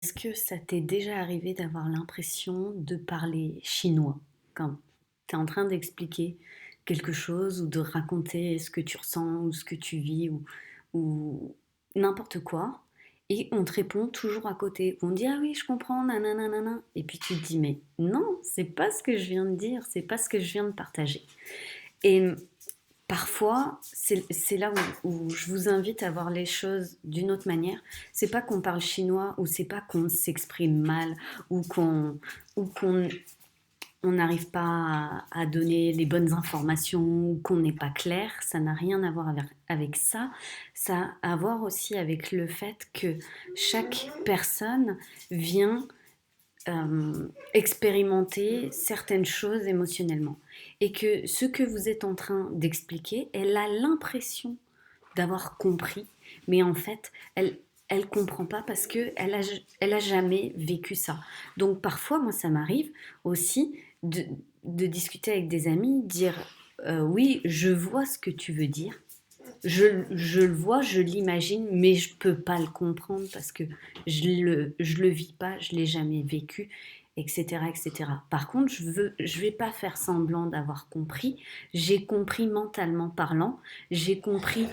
Est-ce que ça t'est déjà arrivé d'avoir l'impression de parler chinois quand tu es en train d'expliquer quelque chose ou de raconter ce que tu ressens ou ce que tu vis ou n'importe quoi et on te répond toujours à côté. On dit ah oui, je comprends, nanana, nanana. Et puis tu te dis mais non, c'est pas ce que je viens de dire, c'est pas ce que je viens de partager. Et parfois, c'est là où je vous invite à voir les choses d'une autre manière. C'est pas qu'on parle chinois ou c'est pas qu'on s'exprime mal ou qu'on on n'arrive pas à donner les bonnes informations ou qu'on n'est pas clair. Ça n'a rien à voir avec ça. Ça a à voir aussi avec le fait que chaque personne vient expérimenter certaines choses émotionnellement. Et que ce que vous êtes en train d'expliquer, elle a l'impression d'avoir compris, mais en fait, elle comprend pas parce que elle a jamais vécu ça. Donc parfois, moi, ça m'arrive aussi de discuter avec des amis, dire oui, je vois ce que tu veux dire, je le vois, je l'imagine, mais je peux pas le comprendre parce que je le vis pas, je l'ai jamais vécu, etc., etc. Par contre, je vais pas faire semblant d'avoir compris. J'ai compris mentalement parlant, j'ai compris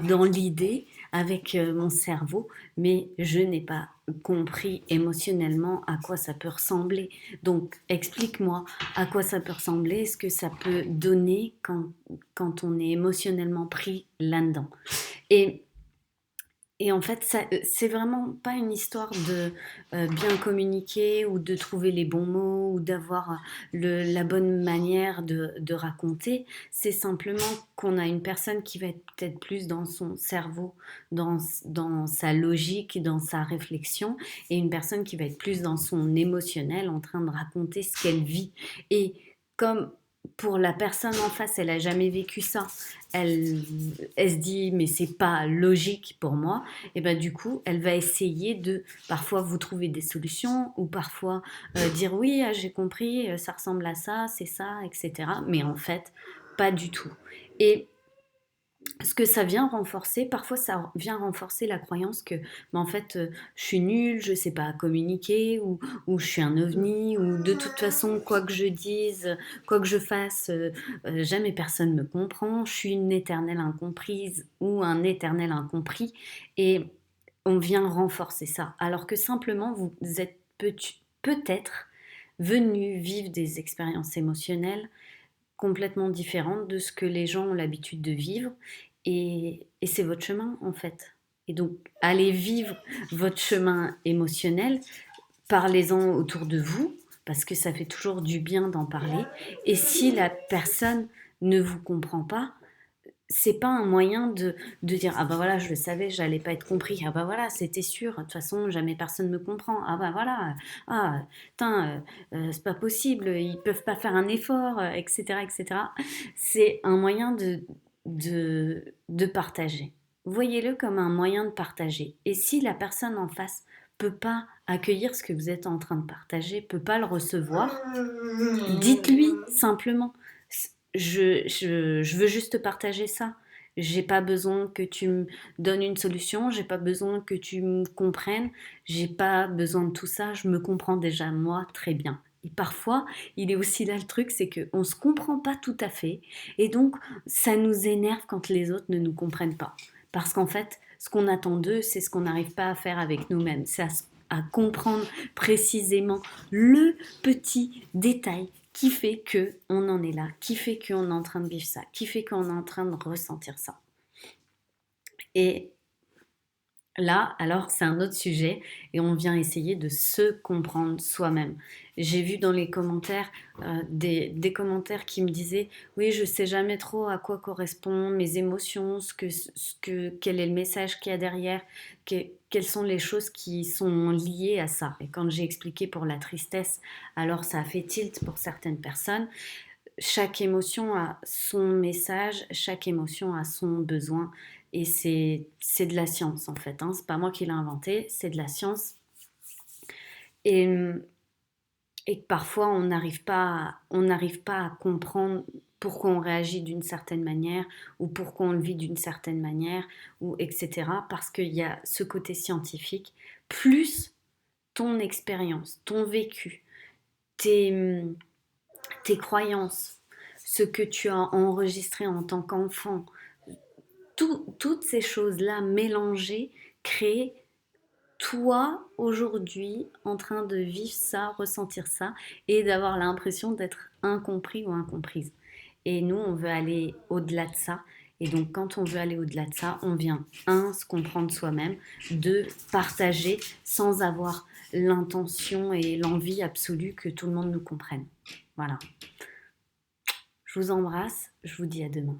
dans l'idée avec mon cerveau, mais je n'ai pas compris émotionnellement à quoi ça peut ressembler. Donc, explique-moi à quoi ça peut ressembler, ce que ça peut donner quand on est émotionnellement pris là-dedans. Et, et en fait, c'est vraiment pas une histoire de bien communiquer ou de trouver les bons mots ou d'avoir la bonne manière de raconter. C'est simplement qu'on a une personne qui va être peut-être plus dans son cerveau, dans sa logique, dans sa réflexion, et une personne qui va être plus dans son émotionnel, en train de raconter ce qu'elle vit. Et comme pour la personne en face, elle a jamais vécu ça. Elle, elle se dit mais c'est pas logique pour moi. Et ben du coup, elle va essayer de parfois vous trouver des solutions ou parfois dire oui, ah, j'ai compris, ça ressemble à ça, c'est ça, etc. Mais en fait, pas du tout. Et ce que ça vient renforcer, parfois ça vient renforcer la croyance que, en fait, je suis nulle, je sais pas communiquer, ou je suis un ovni, ou de toute façon, quoi que je dise, quoi que je fasse, jamais personne me comprend, je suis une éternelle incomprise ou un éternel incompris, et on vient renforcer ça. Alors que simplement, vous êtes peut-être venu vivre des expériences émotionnelles complètement différente de ce que les gens ont l'habitude de vivre. Et c'est votre chemin, en fait. Et donc, allez vivre votre chemin émotionnel, parlez-en autour de vous, parce que ça fait toujours du bien d'en parler. Et si la personne ne vous comprend pas, c'est pas un moyen de dire ah bah voilà je le savais j'allais pas être compris ah bah voilà c'était sûr de toute façon jamais personne me comprend ah bah voilà ah putain c'est pas possible ils peuvent pas faire un effort etc etc c'est un moyen de partager, voyez-le comme un moyen de partager, et si la personne en face peut pas accueillir ce que vous êtes en train de partager, peut pas le recevoir, dites-lui simplement je veux juste partager ça. J'ai pas besoin que tu me donnes une solution, j'ai pas besoin que tu me comprennes, j'ai pas besoin de tout ça, je me comprends déjà moi très bien. Et parfois, il est aussi là le truc, c'est qu'on se comprend pas tout à fait, et donc ça nous énerve quand les autres ne nous comprennent pas. Parce qu'en fait, ce qu'on attend d'eux, c'est ce qu'on n'arrive pas à faire avec nous-mêmes, c'est à comprendre précisément le petit détail qui fait que on en est là, qui fait qu'on est en train de vivre ça, qui fait qu'on est en train de ressentir ça. Et là, alors, c'est un autre sujet et on vient essayer de se comprendre soi-même. J'ai vu dans les commentaires des commentaires qui me disaient oui, je sais jamais trop à quoi correspondent mes émotions, quel est le message qu'il y a derrière, quelles sont les choses qui sont liées à ça. Et quand j'ai expliqué pour la tristesse, alors ça a fait tilt pour certaines personnes. Chaque émotion a son message, chaque émotion a son besoin, et c'est de la science en fait, hein. C'est pas moi qui l'ai inventé, c'est de la science. Et, et que parfois on n'arrive pas à comprendre pourquoi on réagit d'une certaine manière ou pourquoi on le vit d'une certaine manière, ou etc. Parce qu'il y a ce côté scientifique plus ton expérience, ton vécu, tes, tes croyances, ce que tu as enregistré en tant qu'enfant, toutes ces choses-là mélangées créent toi aujourd'hui en train de vivre ça, ressentir ça et d'avoir l'impression d'être incompris ou incomprise. Et nous, on veut aller au-delà de ça. Et donc, quand on veut aller au-delà de ça, on vient, un, se comprendre soi-même, deux, partager sans avoir l'intention et l'envie absolue que tout le monde nous comprenne. Voilà. Je vous embrasse, je vous dis à demain.